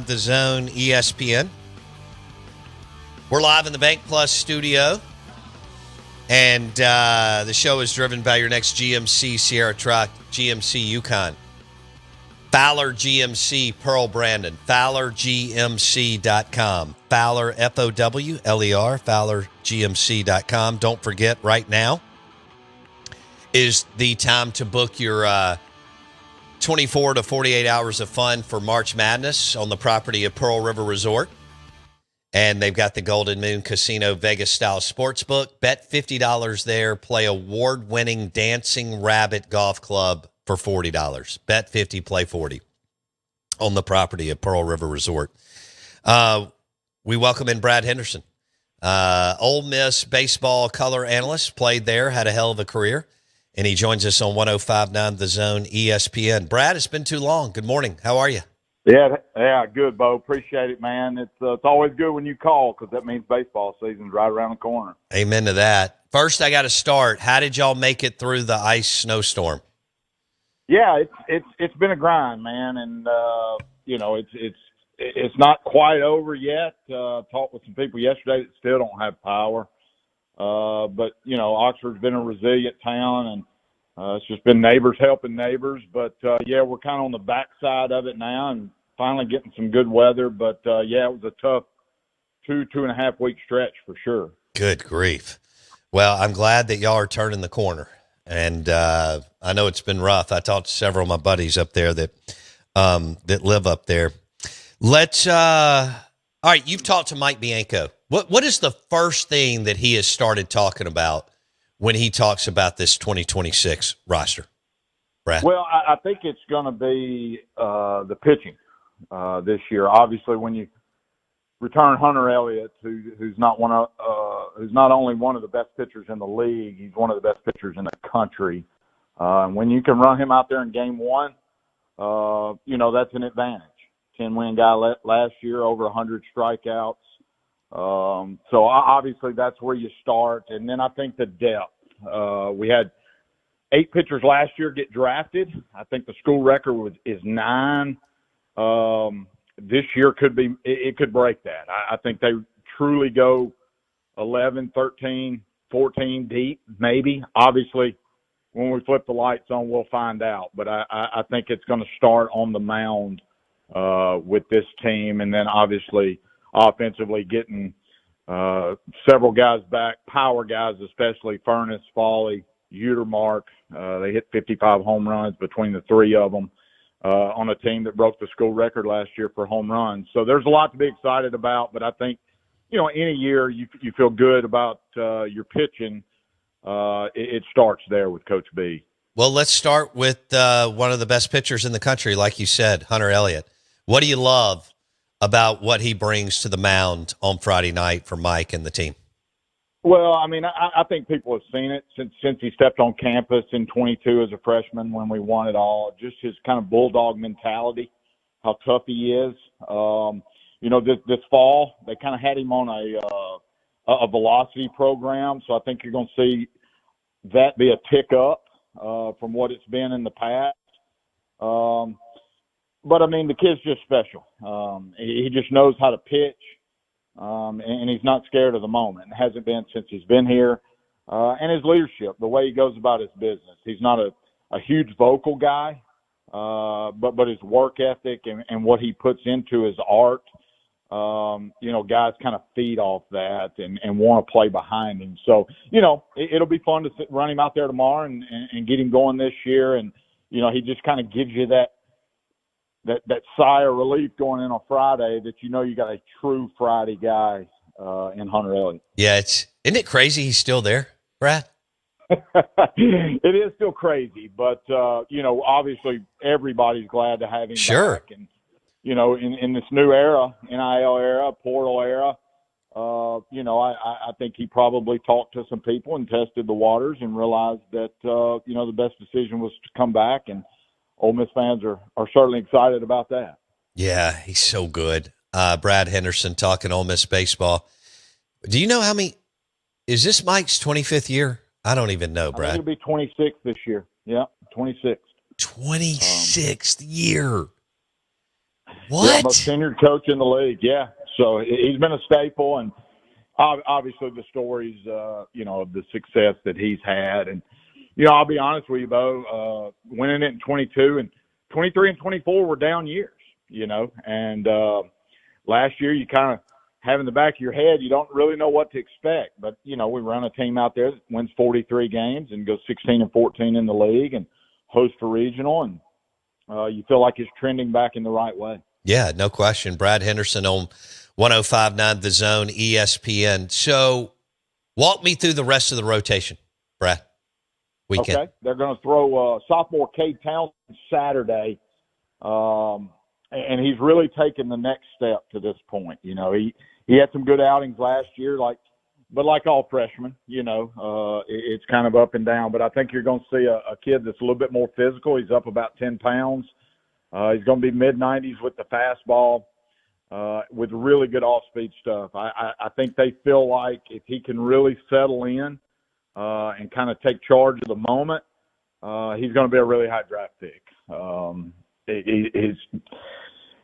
559 The Zone ESPN. We're live in the Bank Plus studio, and the show is driven by your next GMC Sierra truck, GMC Yukon. Fowler GMC, Pearl Brandon, FowlerGMC.com. Fowler, Fowler, FowlerGMC.com. Don't forget, right now is the time to book your 24 to 48 hours of fun for March Madness on the property of Pearl River Resort. And they've got the Golden Moon Casino Vegas-style sportsbook. Bet $50 there. Play award-winning Dancing Rabbit Golf Club for $40. Bet 50, play 40 on the property of Pearl River Resort. We welcome in Brad Henderson. Ole Miss baseball color analyst, played there, had a hell of a career. And he joins us on 105.9 The Zone ESPN. Brad, it's been too long. Good morning. How are you? Yeah, good, Bo. Appreciate it, man. It's always good when you call because that means baseball season's right around the corner. Amen to that. First, I got to start. How did y'all make it through the ice snowstorm? Yeah, it's been a grind, man, and it's not quite over yet. Talked with some people yesterday that still don't have power, but Oxford's been a resilient town, and it's just been neighbors helping neighbors. But we're kind of on the backside of it now, and finally getting some good weather. But it was a tough 2.5 week stretch for sure. Good grief. Well, I'm glad that y'all are turning the corner. And I know it's been rough. I talked to several of my buddies up there that live up there. All right, you've talked to Mike Bianco. What is the first thing that he has started talking about when he talks about this 2026 roster, Brad? Well, I think it's going to be the pitching this year. Obviously, when you return Hunter Elliott, who's not only one of the best pitchers in the league, he's one of the best pitchers in the country. When you can run him out there in game one, that's an advantage. 10-win guy last year, over 100 strikeouts. So obviously that's where you start. And then I think the depth. We had 8 pitchers last year get drafted. I think the school record is 9. This year could break that. I think they truly go 11, 13, 14 deep, maybe. Obviously, when we flip the lights on, we'll find out. But I think it's going to start on the mound with this team, and then obviously offensively getting several guys back, power guys especially, Furness, Foley, Utermark. They hit 55 home runs between the three of them. On a team that broke the school record last year for home runs. So there's a lot to be excited about, but I think, any year you feel good about your pitching, it starts there with Coach B. Well, let's start with one of the best pitchers in the country, like you said, Hunter Elliott. What do you love about what he brings to the mound on Friday night for Mike and the team? Well, I mean, I think people have seen it since he stepped on campus in 22 as a freshman when we won it all. Just his kind of bulldog mentality, how tough he is. This fall they kind of had him on a velocity program, so I think you're going to see that be a tick up from what it's been in the past. But I mean, the kid's just special. He just knows how to pitch. And he's not scared of the moment. It hasn't been since he's been here. And his leadership, the way he goes about his business. He's not a huge vocal guy, but his work ethic and what he puts into his art, guys kind of feed off that and want to play behind him. So, it'll be fun to run him out there tomorrow and get him going this year. And, he just kind of gives you that sigh of relief going in on Friday that you got a true Friday guy in Hunter Elliott. Yeah, isn't it crazy he's still there, Brad? It is still crazy, but obviously everybody's glad to have him back. And in this new era, NIL era, portal era, I think he probably talked to some people and tested the waters and realized that the best decision was to come back, and Ole Miss fans are certainly excited about that. Yeah, he's so good. Brad Henderson talking Ole Miss baseball. Do you know how many – is this Mike's 25th year? I don't even know, Brad. I think it'll be 26 this year. Yeah, 26. 26th year. What? Yeah, most tenured coach in the league. Yeah, so he's been a staple, and obviously the stories, of the success that he's had. And I'll be honest with you, Bo. Winning it in 22 and 23 and 24 were down years. And last year you kind of have in the back of your head, you don't really know what to expect. But we run a team out there that wins 43 games and goes 16-14 in the league and hosts for regional, and you feel like it's trending back in the right way. Yeah, no question. Brad Henderson on 105.9 The Zone, ESPN. So walk me through the rest of the rotation, Brad. Weekend. Okay, they're going to throw sophomore Cade Townsend Saturday, and he's really taken the next step to this point. He had some good outings last year, but like all freshmen, it's kind of up and down. But I think you're going to see a kid that's a little bit more physical. He's up about 10 pounds. He's going to be mid-90s with the fastball, with really good off-speed stuff. I think they feel like if he can really settle in and kind of take charge of the moment, he's going to be a really high draft pick.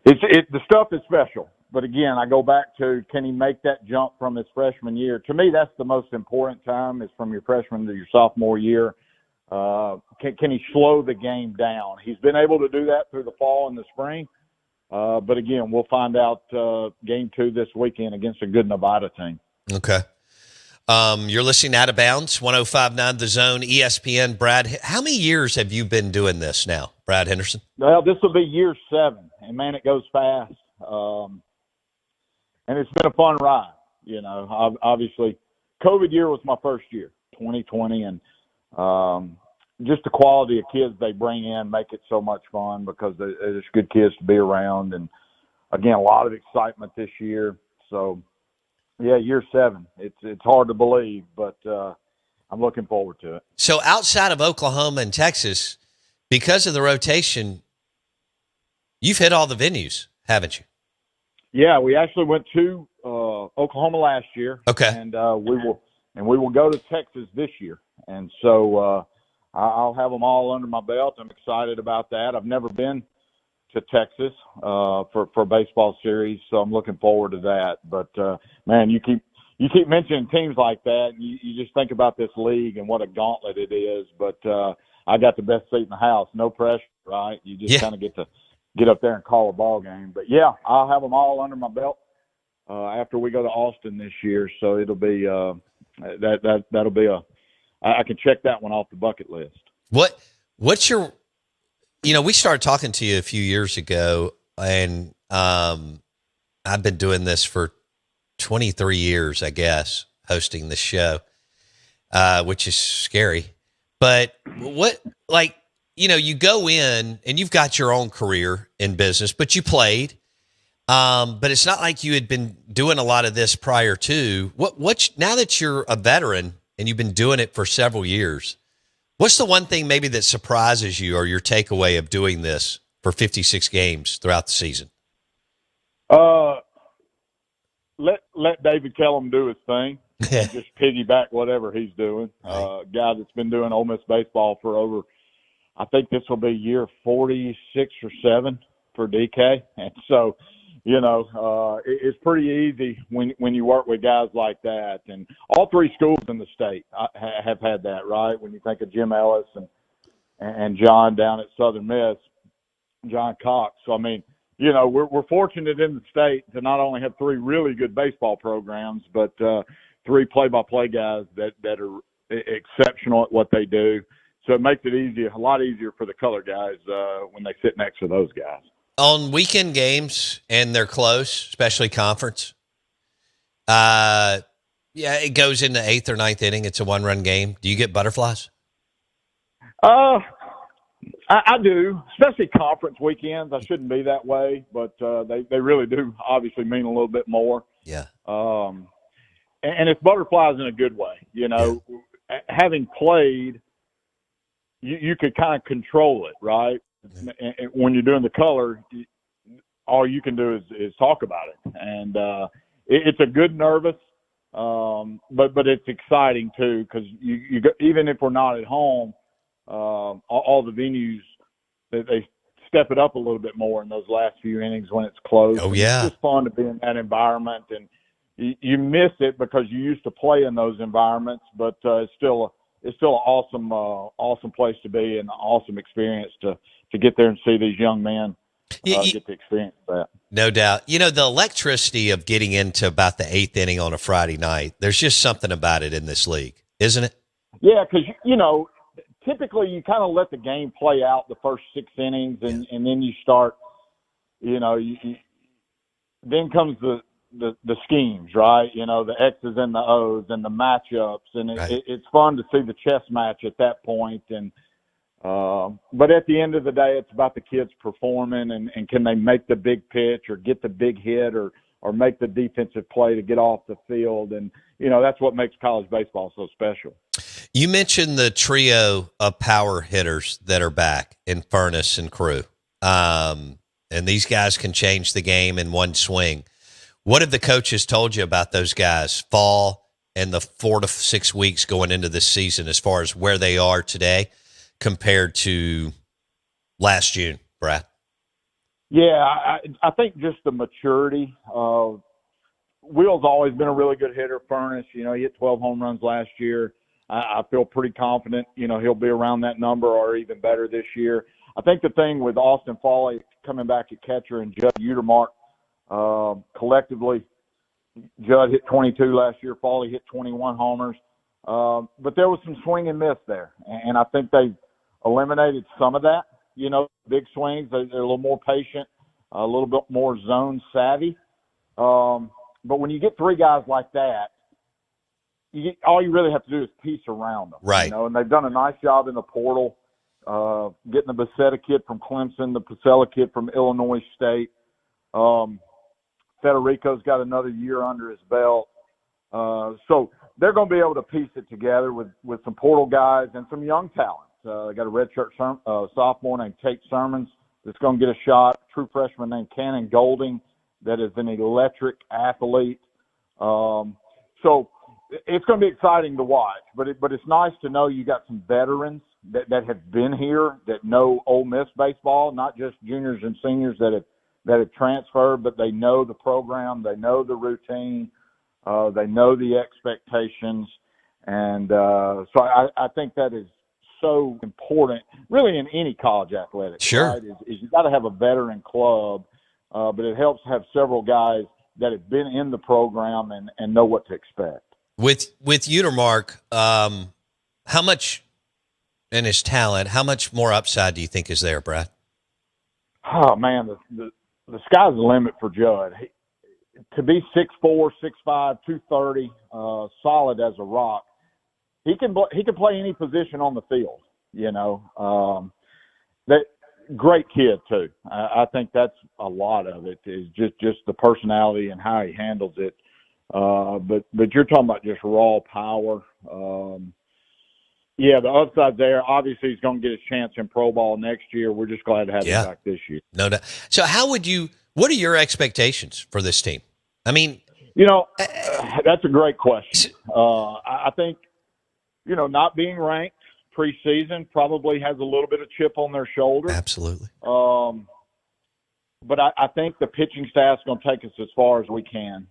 The stuff is special. But again, I go back to, can he make that jump from his freshman year? To me, that's the most important time, is from your freshman to your sophomore year. Can he slow the game down? He's been able to do that through the fall and the spring. But again, we'll find out game 2 this weekend against a good Nevada team. Okay. You're listening to Out of Bounds, 105.9 The Zone, ESPN. Brad, how many years have you been doing this now, Brad Henderson? Well, this will be year 7, and man, it goes fast. And it's been a fun ride. Obviously, COVID year was my first year, 2020, and just the quality of kids they bring in make it so much fun, because there's good kids to be around. And again, a lot of excitement this year. So, yeah, year 7. It's hard to believe, but I'm looking forward to it. So outside of Oklahoma and Texas, because of the rotation, you've hit all the venues, haven't you? Yeah, we actually went to Oklahoma last year. Okay. And we will go to Texas this year. And so I'll have them all under my belt. I'm excited about that. I've never been to Texas for baseball series, so I'm looking forward to that. But man, you keep mentioning teams like that, and you just think about this league and what a gauntlet it is. But I got the best seat in the house, no pressure, right? You just kind of get to get up there and call a ball game. But yeah, I'll have them all under my belt after we go to Austin this year. So it'll be that'll be I can check that one off the bucket list. What's your, we started talking to you a few years ago, and I've been doing this for 23 years, I guess, hosting this show, which is scary. But you go in and you've got your own career in business, but you played. But it's not like you had been doing a lot of this prior to. Now that you're a veteran and you've been doing it for several years, what's the one thing maybe that surprises you, or your takeaway of doing this for 56 games throughout the season? Let David Kellum do his thing. Just piggyback whatever he's doing. Guy that's been doing Ole Miss baseball for over, I think this will be year 46 or 7 for DK. And so, it's pretty easy when you work with guys like that. And all 3 schools in the state have had that, right? When you think of Jim Ellis and John down at Southern Miss, John Cox. So, I mean, we're fortunate in the state to not only have 3 really good baseball programs, but 3 play-by-play guys that are exceptional at what they do. So it makes it a lot easier for the color guys when they sit next to those guys. On weekend games, and they're close, especially conference, it goes into 8th or 9th inning. It's a 1-run game. Do you get butterflies? I do, especially conference weekends. I shouldn't be that way, but they really do obviously mean a little bit more. Yeah. And it's butterflies in a good way. Having played, you could kind of control it, right? And when you're doing the color, all you can do is talk about it. And it's a good nervous, but it's exciting too, because you even if we're not at home, all the venues, they step it up a little bit more in those last few innings when it's close. Oh, And yeah. it's just fun to be in that environment, and you miss it because you used to play in those environments, but it's still an awesome place to be and an awesome experience to get there and see these young men get to experience that. No doubt. You know, the electricity of getting into about the 8th inning on a Friday night, there's just something about it in this league, isn't it? Yeah, because, typically you kind of let the game play out the first 6 innings, and then you start, then comes the schemes, right? The X's and the O's and the matchups, and it's fun to see the chess match at that point. And but at the end of the day, it's about the kids performing and can they make the big pitch or get the big hit or make the defensive play to get off the field. And that's what makes college baseball so special. You mentioned the trio of power hitters that are back in Furnace and Crew, and these guys can change the game in one swing. What have the coaches told you about those guys, fall and the 4 to 6 weeks going into this season, as far as where they are today compared to last June, Brad? Yeah, I think just the maturity. Will's always been a really good hitter. Furnace, he hit 12 home runs last year. I feel pretty confident, he'll be around that number or even better this year. I think the thing with Austin Foley coming back at catcher and Judd Utermark, collectively, Judd hit 22 last year. Foley hit 21 homers. But there was some swing and miss there. And I think they eliminated some of that. Big swings, they're a little more patient, a little bit more zone savvy. But when you get 3 guys like that, all you really have to do is piece around them. Right. And they've done a nice job in the portal, getting the Becerra kid from Clemson, the Pasella kid from Illinois State. Federico's got another year under his belt. So they're going to be able to piece it together with some portal guys and some young talent. They got a redshirt sophomore named Tate Sermons that's going to get a shot. A true freshman named Cannon Golding that is an electric athlete. So it's going to be exciting to watch. But it's nice to know you got some veterans that have been here that know Ole Miss baseball, not just juniors and seniors that have transferred, but they know the program, they know the routine, they know the expectations, and so I think that is so important, really, in any college athletics. Sure, right? Is you got to have a veteran club, but it helps to have several guys that have been in the program and know what to expect. With Utermark, how much in his talent, how much more upside do you think is there, Brad? Oh man, the sky's the limit for Judd. To be 6'4", 6'5", 230, solid as a rock, he can play any position on the field. That great kid too. I think that's a lot of it is just the personality and how he handles it. But you're talking about just raw power. Yeah, the upside there. Obviously, he's going to get his chance in pro ball next year. We're just glad to have him back this year. No doubt. So what are your expectations for this team? I mean, that's a great question. I think, not being ranked preseason probably has a little bit of chip on their shoulder. Absolutely. But I think the pitching staff's going to take us as far as we can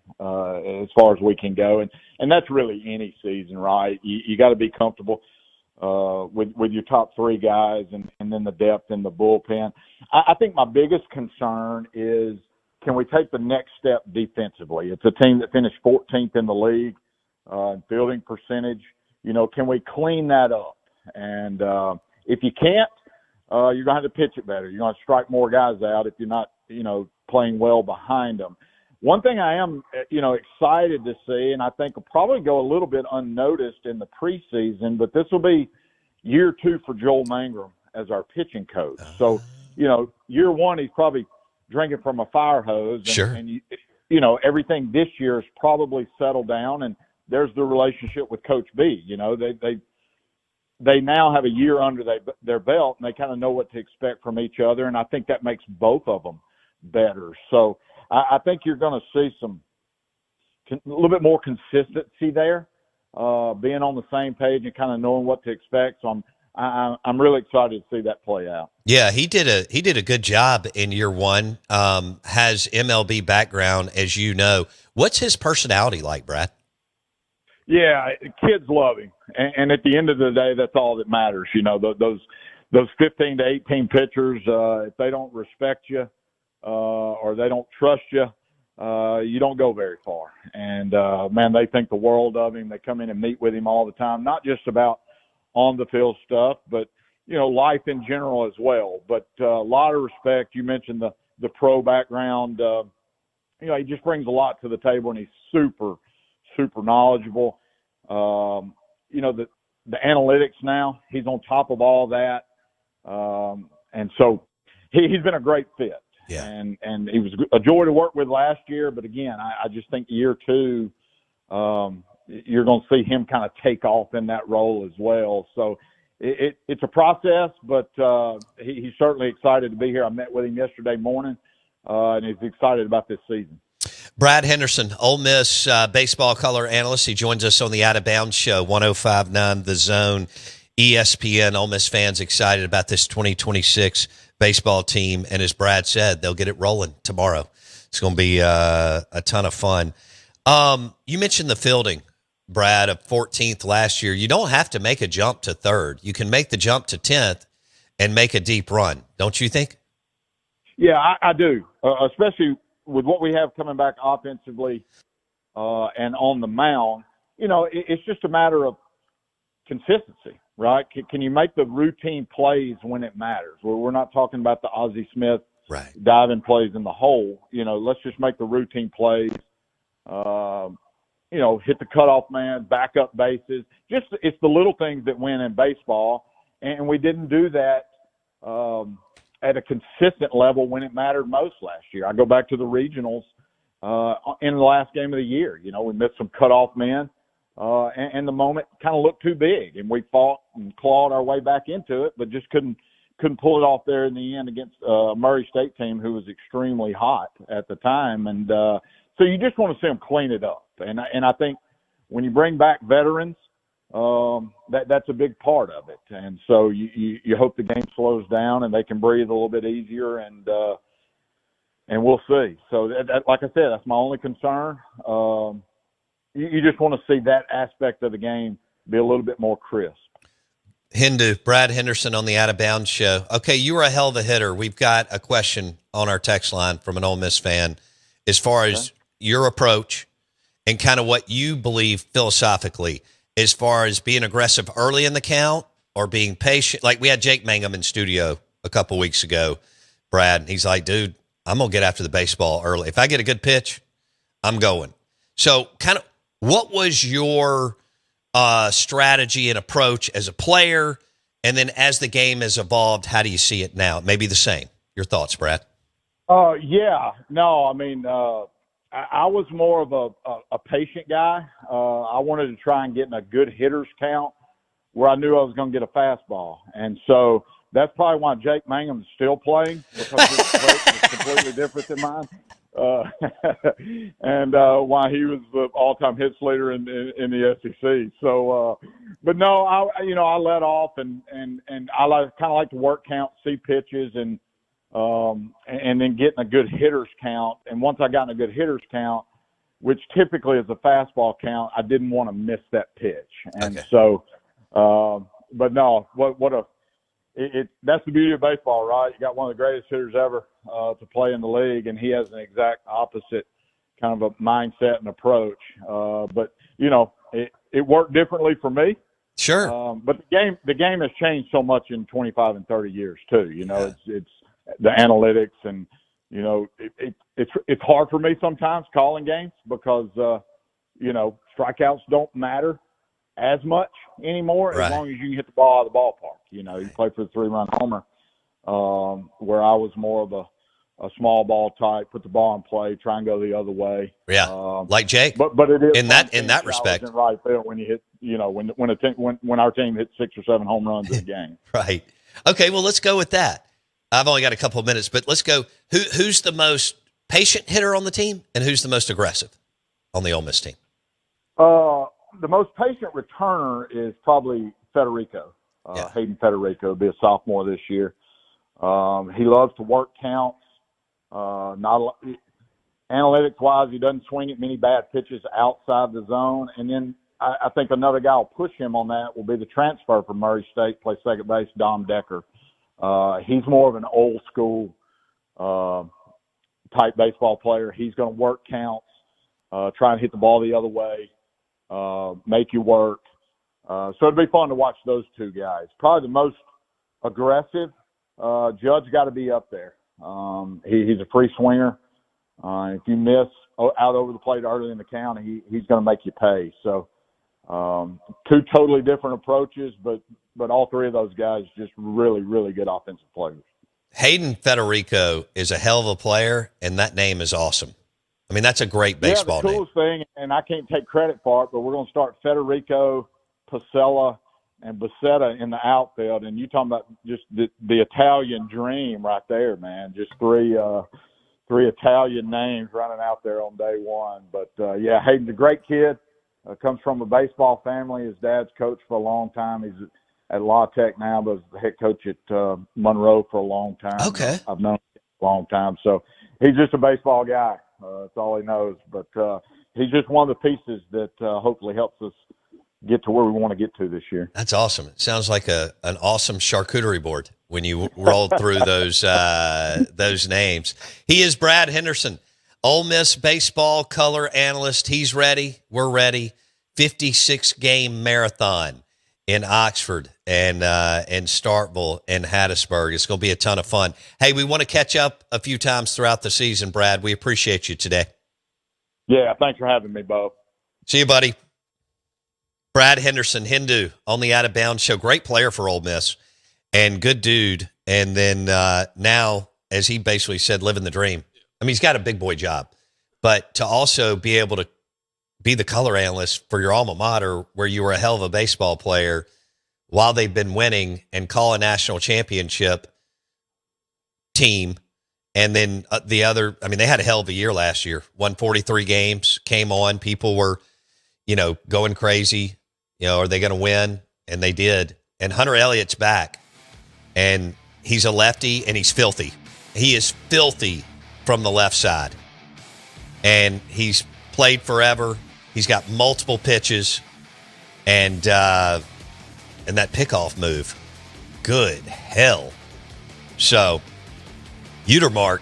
go. And that's really any season, right? You got to be comfortable with your top 3 guys and then the depth in the bullpen. I think my biggest concern is, can we take the next step defensively? It's a team that finished 14th in the league in fielding percentage. Can we clean that up? And if you can't, you're going to have to pitch it better. You're going to strike more guys out if you're not, playing well behind them. One thing I am, excited to see, and I think will probably go a little bit unnoticed in the preseason, but this will be year 2 for Joel Mangrum as our pitching coach. So, year 1, he's probably drinking from a fire hose. Sure. And everything this year is probably settled down, and there's the relationship with Coach B. They now have a year under their belt, and they kind of know what to expect from each other, and I think that makes both of them better. So I think you're going to see a little bit more consistency there, being on the same page and kind of knowing what to expect. So I'm really excited to see that play out. Yeah, he did a good job in year one. Has MLB background, as you know. What's his personality like, Brad? Yeah, kids love him, and at the end of the day, that's all that matters. You know, those 15 to 18 pitchers, if they don't respect you or they don't trust you, you don't go very far. And man, they think the world of him. They come in and meet with him all the time, not just about on the field stuff, but you know, life in general as well. But a lot of respect. You mentioned the pro background. You know, he just brings a lot to the table, and he's super knowledgeable. You know, the analytics now, he's on top of all that. And so he's been a great fit. Yeah. And he was a joy to work with last year. But again, I just think year two, you're going to see him kind of take off in that role as well. So it's a process, but he's certainly excited to be here. I met with him yesterday morning, and he's excited about this season. Brad Henderson, Ole Miss baseball color analyst. He joins us on the Out of Bounds Show, 105.9 The Zone, ESPN. Ole Miss fans excited about this 2026 baseball team, and as Brad said, they'll get it rolling tomorrow. It's going to be a ton of fun. You mentioned the fielding, Brad, of 14th last year. You don't have to make a jump to third. You can make the jump to 10th and make a deep run, don't you think? Yeah, I do, especially with what we have coming back offensively and on the mound. You know, it's just a matter of consistency, right? Can you make the routine plays when it matters? We're not talking about the Ozzie Smith diving plays in the hole. You know, let's just make the routine plays. You know, hit the cutoff man, back up bases. Just it's the little things that win in baseball, and we didn't do that at a consistent level when it mattered most last year. I go back to the regionals in the last game of the year. You know, we missed some cutoff men, and the moment kind of looked too big, and we fought and clawed our way back into it, but just couldn't pull it off there in the end against a Murray State team who was extremely hot at the time. And so you just want to see them clean it up. And I think when you bring back veterans, that's a big part of it. And so you hope the game slows down and they can breathe a little bit easier, and we'll see. So that, like I said, that's my only concern. You just want to see that aspect of the game be a little bit more crisp. Brad Henderson on the Out of Bounds Show. Okay, you were a hell of a hitter. We've got a question on our text line from an Ole Miss fan as far as your approach and kind of what you believe philosophically as far as being aggressive early in the count or being patient. Like we had Jake Mangum in studio a couple weeks ago, Brad, and he's like, dude, I'm going to get after the baseball early. If I get a good pitch, I'm going. So kind of what was your strategy and approach as a player, and then as the game has evolved, how do you see it now? Maybe the same. Your thoughts, Brad? Yeah. No, I mean, I was more of a patient guy. I wanted to try and get in a good hitter's count where I knew I was going to get a fastball. And so that's probably why Jake Mangum's still playing, because his approach is completely different than mine. And why he was the all-time hits leader in the SEC. So, but no, I let off and I kind of like to work count, see pitches, and then getting a good hitter's count. And once I got in a good hitter's count, which typically is a fastball count, I didn't want to miss that pitch. And so, but no, that's the beauty of baseball, right? You got one of the greatest hitters ever to play in the league, and he has an exact opposite kind of a mindset and approach. But it worked differently for me. Sure. But the game has changed so much in 25 and 30 years too. It's the analytics, and it's hard for me sometimes calling games because strikeouts don't matter as much anymore, as long as you can hit the ball out of the ballpark. You play for the 3-run homer, where I was more of a small ball type, put the ball in play, try and go the other way. Yeah, like Jake. But it is in that respect. In right field when you hit, when our team hits 6 or 7 home runs in a game. Right. Okay. Well, let's go with that. I've only got a couple of minutes, but let's go. Who's the most patient hitter on the team, and who's the most aggressive on the Ole Miss team? The most patient returner is probably Federico. Yeah. Hayden Federico will be a sophomore this year. He loves to work counts. Analytics-wise, he doesn't swing at many bad pitches outside the zone. And then I think another guy will push him on that will be the transfer from Murray State, play second base, Dom Decker. He's more of an old-school type baseball player. He's going to work counts, try and hit the ball the other way, make you work. So it'd be fun to watch those two guys. Probably the most aggressive. Judge got to be up there. He's a free swinger. If you miss out over the plate early in the count, he's going to make you pay. So two totally different approaches, but all three of those guys just really, really good offensive players. Hayden Federico is a hell of a player, and that name is awesome. I mean, that's a great baseball name. Yeah, the coolest thing, and I can't take credit for it, but we're going to start Federico, Pacella, and Bassetta in the outfield. And you talking about just the Italian dream right there, man. Just three Italian names running out there on day one. But, yeah, Hayden's a great kid. Comes from a baseball family. His dad's coached for a long time. He's at La Tech now, but was the head coach at Monroe for a long time. Okay. I've known him for a long time. So he's just a baseball guy. That's all he knows. But he's just one of the pieces that hopefully helps us get to where we want to get to this year. That's awesome. It sounds like an awesome charcuterie board when you rolled through those names. He is Brad Henderson, Ole Miss baseball color analyst. He's ready. We're ready. 56-game marathon in Oxford and Starkville and Hattiesburg. It's going to be a ton of fun. Hey, we want to catch up a few times throughout the season, Brad. We appreciate you today. Yeah, thanks for having me, Bo. See you, buddy. Brad Henderson, Hindu, on the Out of Bounds show. Great player for Ole Miss and good dude. And then now, as he basically said, living the dream. I mean, he's got a big boy job. But to also be able to be the color analyst for your alma mater where you were a hell of a baseball player while they've been winning and call a national championship team. And then the other, I mean, they had a hell of a year last year. Won 43 games, came on. People were, going crazy. Are they going to win? And they did. And Hunter Elliott's back. And he's a lefty, and he's filthy. He is filthy from the left side. And he's played forever. He's got multiple pitches. And that pickoff move. Good hell. So, Utermark,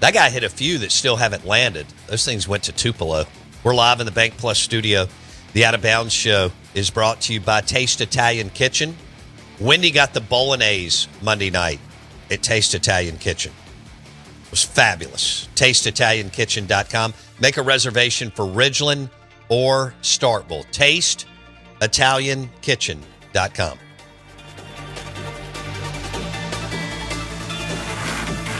that guy hit a few that still haven't landed. Those things went to Tupelo. We're live in the Bank Plus studio. The Out of Bounds show is brought to you by Taste Italian Kitchen. Wendy got the bolognese Monday night at Taste Italian Kitchen. It was fabulous. TasteItalianKitchen.com. Make a reservation for Ridgeland or Starkville. TasteItalianKitchen.com.